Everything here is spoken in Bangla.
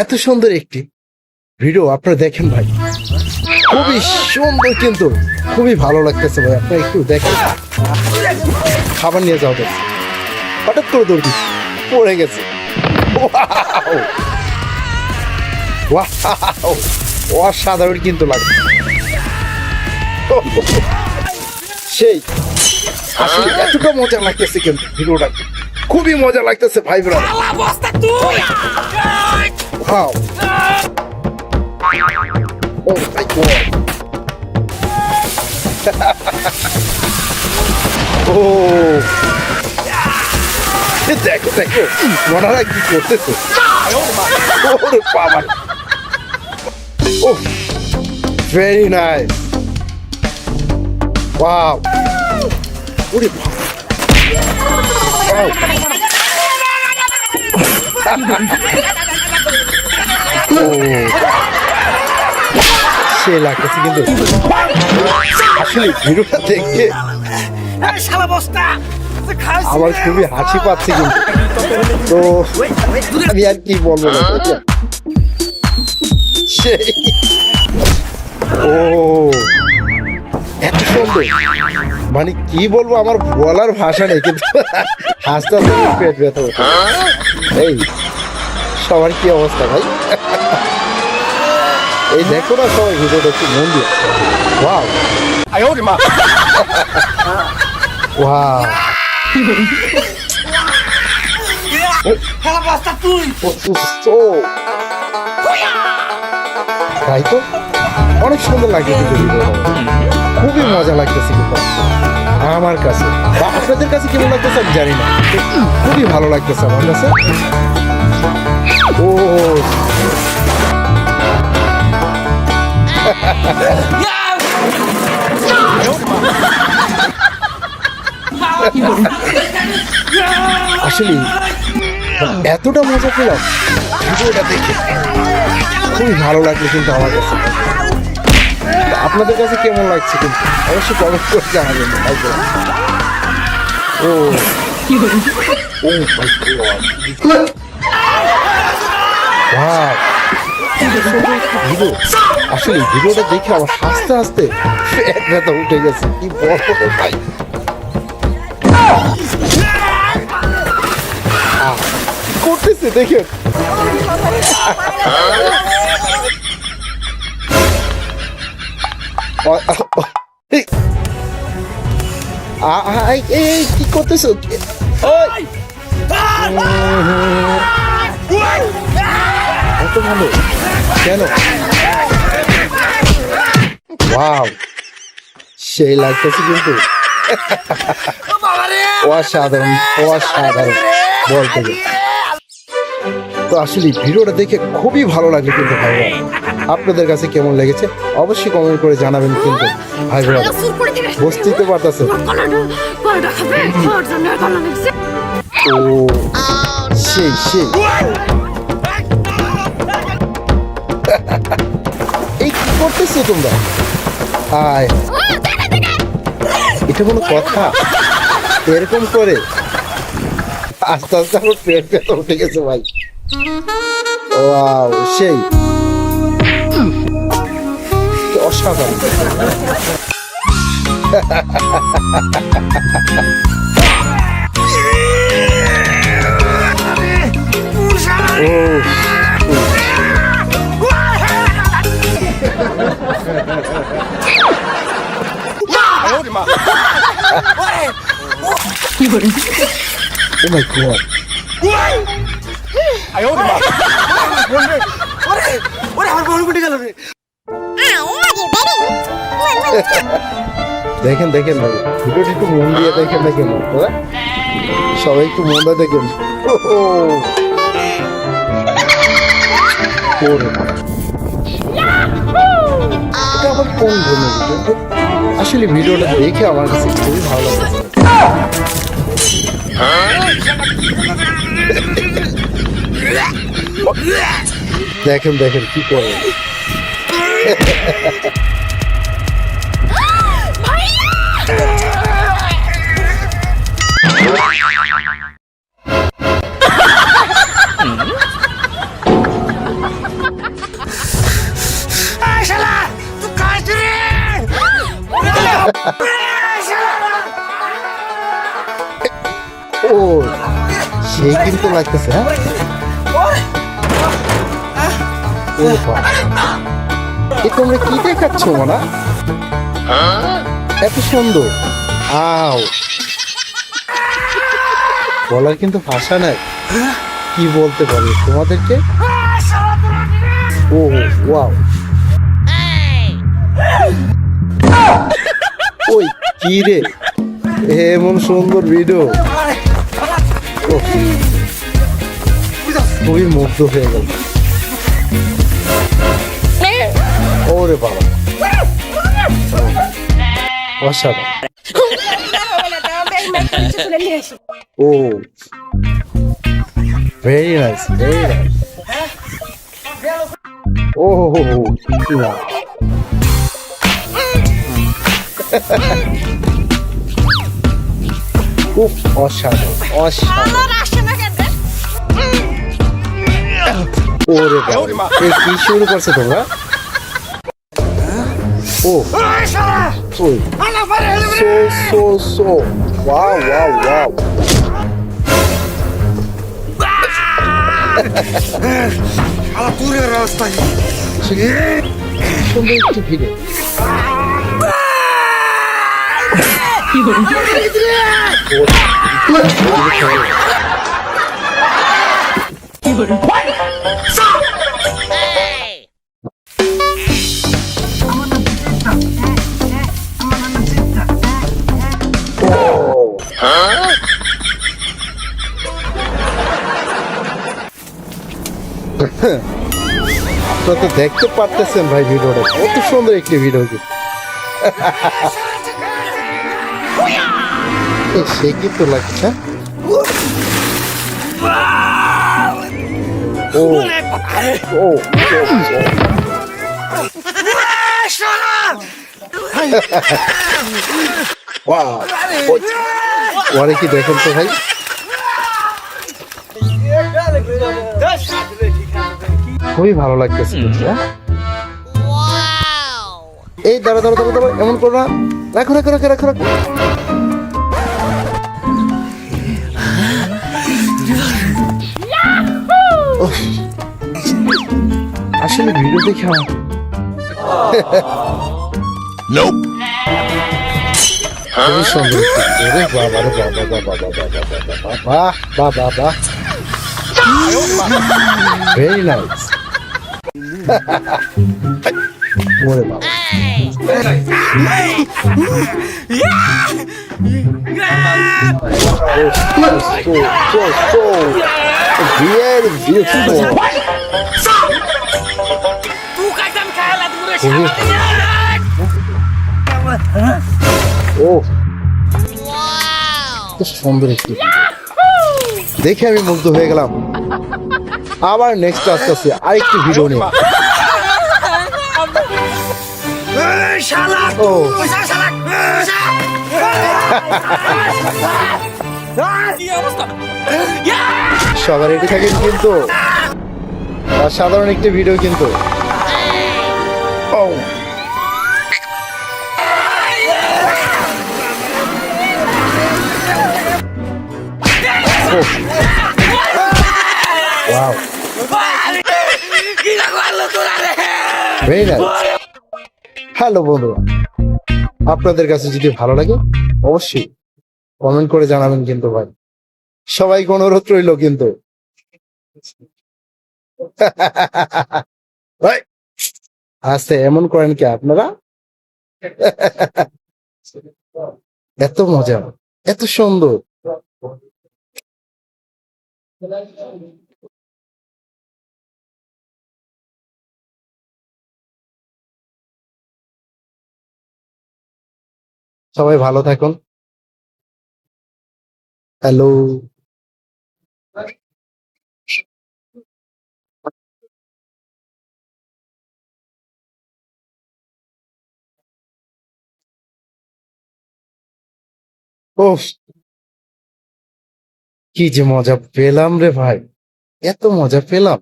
এত সুন্দর একটি ভিডিও আপনারা দেখেন ভাই, খুবই সুন্দর, কিন্তু খুবই ভালো লাগতেছে ভাই। আপনারা একটু দেখেন, খাবার নিয়ে যাও দেখছি, হঠাৎ করে দৌড় দিচ্ছি, পড়ে গেছে। অসাধারণ কিন্তু লাগে সেই, আসলে এতটা মজা লাগতেছে কিন্তু ভিডিওটা খুবই মজা লাগতেছে ভাই brother. Wow. Oh my god. Oh. দেখো দেখো ওনারা কি করতেছে। ওরে বাবা। Oh. Very nice. Wow. ওরে বাবা। Wow. সে লাগতেছে কিন্তু আসলে ভিডিওটা দেখে আমার খুবই হাসি পাচ্ছে কিন্তু, তো আমি আর কি বলবো না। সেই ও এত সুন্দর, মানে কি বলবো, আমার বলার ভাষা নেই, কিন্তু হাসতে হাসতে পেট ব্যথা হচ্ছে। এই সবার কি অবস্থা ভাই, এই দেখো না সবাই ভিডিওটা একটু মন দিয়ে। ওয়াও ওয়াও, তাই তো অনেক সুন্দর লাগে কিন্তু ভিডিওটা, খুবই মজা লাগতেছে কিন্তু আমার কাছে। বা আপনাদের কাছে কেমন লাগতেছে আমি জানি না, খুবই ভালো লাগতেছে আমার কাছে। ও আসলে এতটা মজা পেলাম ভিডিওটা দেখে, খুবই ভালো লাগলো কিন্তু আমার কাছে। আপনাদের কাছে কেমন লাগছে কিন্তু অবশ্যই কমেন্ট করে জানাবেন। ও ও মাই গড, ওয়াও ভিডিও, আসলে ভিডিওটা দেখে আমার হাসতে হাসতে পেট ব্যথা উঠে গেছে, কি বলবো ভাই। করতেছে দেখেন, কি করতেছো? এত ভালো কেন? ওয়াও সেই লাগতেছে কিন্তু, অসাধারণ অসাধারণ বলতে গেলে। তো আসলে ভিডিওটা দেখে খুবই ভালো লাগলো কিন্তু ভাই, আপনাদের কাছে কেমন লেগেছে অবশ্যই কমেন্ট করে জানাবেন কিন্তু ভাই ব্রাদার। বুঝতেই তো পারতেছে। ও সেই সেই, এই কি করতেছো তোমরা? আয়, এটা কোনো কথা? এরকম করে আস্তে আস্তে আমার পেট ব্যথা উঠে গেছে ভাই। ওয়াও সেই অসাধারণ। Oh my god. দেখেন দেখেন ভাই, ভিডিওটি একটু মন দিয়ে দেখেন দেখেন, সবাই একটু মন দিয়ে দেখেন। এটা আবার কোন ধরনের ভিডিও? আসলে ভিডিওটা দেখে আমার কাছে খুবই ভালো লাগছে। দেখেন দেখেন কি করে। ও সে কিন্তু লাগতেছে, হ্যাঁ। ও বাবা, এ তোমরা কি দেখাচ্ছ মানা? এত সুন্দর, আও বলার কিন্তু ভাষা নাই, কি বলতে পারি তোমাদেরকে। ও ওয়াও, ওই কি রে, এমন সুন্দর ভিডিও, খুবই মুগ্ধ হয়ে গেল। ওরে বাবা, অসাধারণ। ও ভেরি নাইস, ভেরি নাইস। ও হো হো হো, খুব অসাধারণ, অসাধারণ। ওরে বাবা, এ কি শুরু করছে তোমরা? ও ওই সো ওয়াও ওয়াও ওয়াও। সুন্দর একটি ভিডিও। আপনারা তো দেখতে পারতেছেন ভাই, ভিডিওটা কত সুন্দর একটি ভিডিও। সে কি তো লাগছে। ও ও ওরে কি দেখেন তো ভাই, খুবই ভালো লাগতেছে। এই দাঁড়া দাঁড়া দাঁড়া দাঁড়া, এমন করো না, রাখো রাখো রাখো রাখো রাখো। আসলে ভিডিও দেখে খুবই সুন্দর। বাবা রে বাবা বাবা বাবা বাবা বাবা বাবা, ভেরি নাইস। ওরে বাবা, very beautiful. ও সুন্দর একটি, দেখে আমি মুগ্ধ হয়ে গেলাম। আবার নেক্সট আসতেছে আরেকটি ভিডিও নিয়ে। ও সবার রেডি থাকেন কিন্তু, সাধারণ একটি ভিডিও কিন্তু। ও ওয়াও, ভেরি নাইস। হ্যালো বন্ধুরা, আপনাদের কাছে যদি ভালো লাগে অবশ্যই কমেন্ট করে জানাবেন কিন্তু ভাই, সবাইকে অনুরোধ রইল কিন্তু। আস্তে এমন করেন কি আপনারা? এত মজা, এত সুন্দর। সবাই ভালো থাকুন। হ্যালো। ওফ, কি যে মজা পেলাম রে ভাই, এত মজা পেলাম।